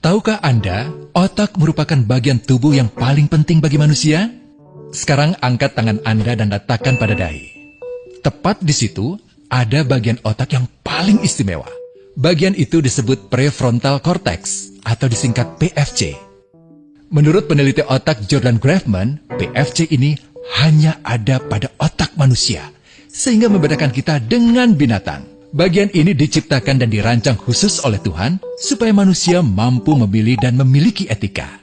Tahukah Anda, otak merupakan bagian tubuh yang paling penting bagi manusia? Sekarang angkat tangan Anda dan letakkan pada dahi. Tepat di situ, ada bagian otak yang paling istimewa. Bagian itu disebut prefrontal cortex, atau disingkat PFC. Menurut peneliti otak Jordan Grafman, PFC ini hanya ada pada otak manusia, sehingga membedakan kita dengan binatang. Bagian ini diciptakan dan dirancang khusus oleh Tuhan supaya manusia mampu memilih dan memiliki etika.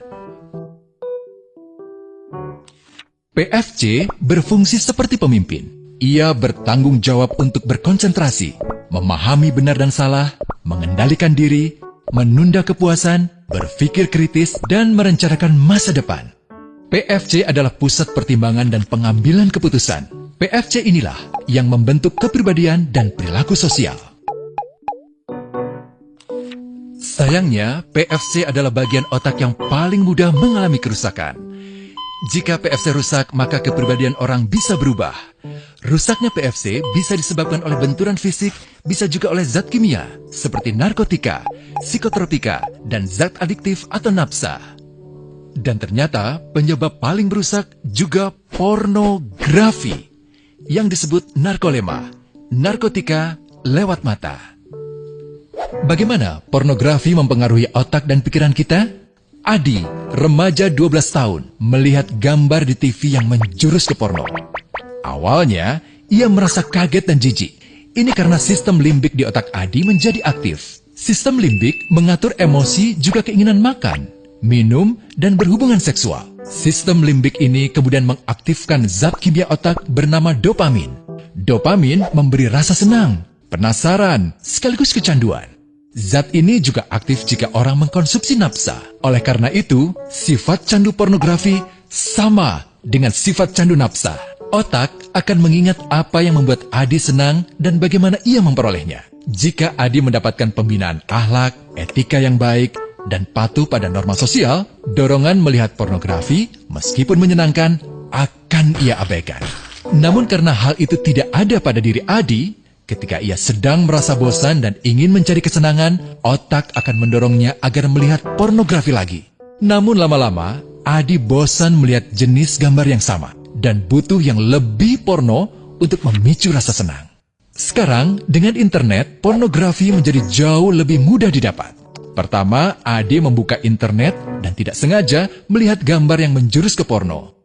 PFC berfungsi seperti pemimpin. Ia bertanggung jawab untuk berkonsentrasi, memahami benar dan salah, mengendalikan diri, menunda kepuasan, berpikir kritis, dan merencanakan masa depan. PFC adalah pusat pertimbangan dan pengambilan keputusan. PFC inilah yang membentuk kepribadian dan perilaku sosial. Sayangnya, PFC adalah bagian otak yang paling mudah mengalami kerusakan. Jika PFC rusak, maka kepribadian orang bisa berubah. Rusaknya PFC bisa disebabkan oleh benturan fisik, bisa juga oleh zat kimia, seperti narkotika, psikotropika, dan zat adiktif atau nafsa. Dan ternyata penyebab paling merusak juga pornografi, yang disebut narkolema, narkotika lewat mata. Bagaimana pornografi mempengaruhi otak dan pikiran kita? Adi, remaja 12 tahun, melihat gambar di TV yang menjurus ke porno. Awalnya, ia merasa kaget dan jijik. Ini karena sistem limbik di otak Adi menjadi aktif. Sistem limbik mengatur emosi juga keinginan makan, minum, dan berhubungan seksual. Sistem limbik ini kemudian mengaktifkan zat kimia otak bernama dopamin. Dopamin memberi rasa senang, penasaran, sekaligus kecanduan. Zat ini juga aktif jika orang mengkonsumsi nafsa. Oleh karena itu, sifat candu pornografi sama dengan sifat candu nafsa. Otak akan mengingat apa yang membuat Adi senang dan bagaimana ia memperolehnya. Jika Adi mendapatkan pembinaan akhlak, etika yang baik, dan patuh pada norma sosial, dorongan melihat pornografi, meskipun menyenangkan, akan ia abaikan. Namun karena hal itu tidak ada pada diri Adi, ketika ia sedang merasa bosan dan ingin mencari kesenangan, otak akan mendorongnya agar melihat pornografi lagi. Namun lama-lama, Adi bosan melihat jenis gambar yang sama, dan butuh yang lebih porno untuk memicu rasa senang. Sekarang, dengan internet, pornografi menjadi jauh lebih mudah didapat. Pertama, Adi membuka internet dan tidak sengaja melihat gambar yang menjurus ke porno.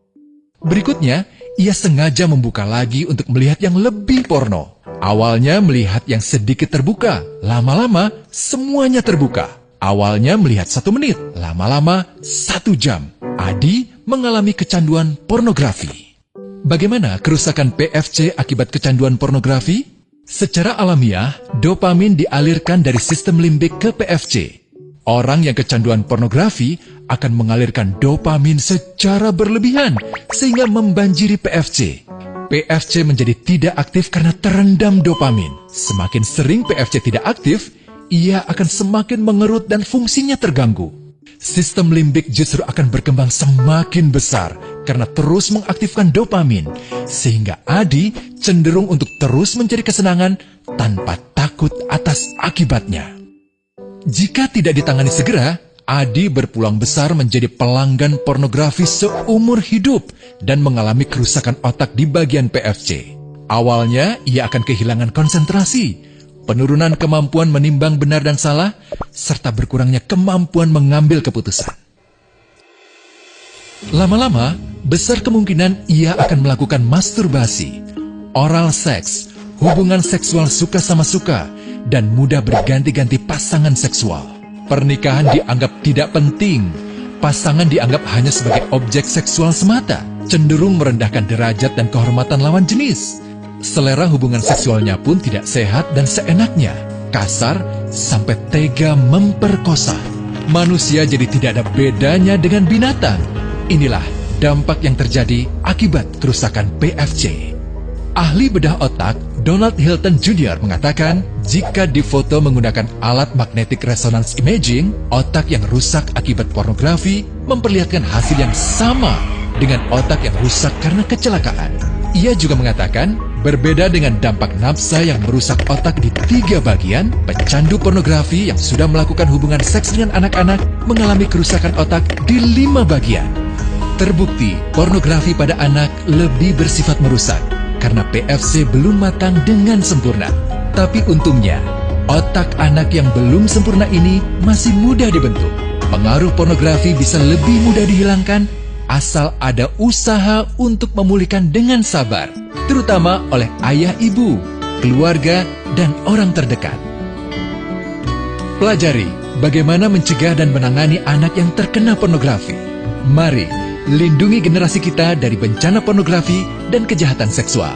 Berikutnya, ia sengaja membuka lagi untuk melihat yang lebih porno. Awalnya melihat yang sedikit terbuka, lama-lama semuanya terbuka. Awalnya melihat 1 menit, lama-lama 1 jam. Adi mengalami kecanduan pornografi. Bagaimana kerusakan PFC akibat kecanduan pornografi? Secara alamiah, dopamin dialirkan dari sistem limbik ke PFC. Orang yang kecanduan pornografi akan mengalirkan dopamin secara berlebihan sehingga membanjiri PFC. PFC menjadi tidak aktif karena terendam dopamin. Semakin sering PFC tidak aktif, ia akan semakin mengerut dan fungsinya terganggu. Sistem limbik justru akan berkembang semakin besar karena terus mengaktifkan dopamin, sehingga Adi cenderung untuk terus mencari kesenangan tanpa takut atas akibatnya. Jika tidak ditangani segera, Adi berpeluang besar menjadi pelanggan pornografi seumur hidup dan mengalami kerusakan otak di bagian PFC. Awalnya, ia akan kehilangan konsentrasi, penurunan kemampuan menimbang benar dan salah, serta berkurangnya kemampuan mengambil keputusan. Lama-lama, besar kemungkinan ia akan melakukan masturbasi, oral seks, hubungan seksual suka sama suka, dan mudah berganti-ganti pasangan seksual. Pernikahan dianggap tidak penting. Pasangan dianggap hanya sebagai objek seksual semata, cenderung merendahkan derajat dan kehormatan lawan jenis. Selera hubungan seksualnya pun tidak sehat dan seenaknya, kasar sampai tega memperkosa. Manusia jadi tidak ada bedanya dengan binatang. Inilah dampak yang terjadi akibat kerusakan PFC. Ahli bedah otak Donald Hilton Jr. mengatakan, jika difoto menggunakan alat magnetic resonance imaging, otak yang rusak akibat pornografi memperlihatkan hasil yang sama dengan otak yang rusak karena kecelakaan. Ia juga mengatakan, Berbeda dengan dampak nafsa yang merusak otak di 3 bagian, pecandu pornografi yang sudah melakukan hubungan seks dengan anak-anak mengalami kerusakan otak di 5 bagian. Terbukti, pornografi pada anak lebih bersifat merusak karena PFC belum matang dengan sempurna. Tapi untungnya, otak anak yang belum sempurna ini masih mudah dibentuk. Pengaruh pornografi bisa lebih mudah dihilangkan asal ada usaha untuk memulihkan dengan sabar, terutama oleh ayah ibu, keluarga, dan orang terdekat. Pelajari bagaimana mencegah dan menangani anak yang terkena pornografi. Mari lindungi generasi kita dari bencana pornografi dan kejahatan seksual.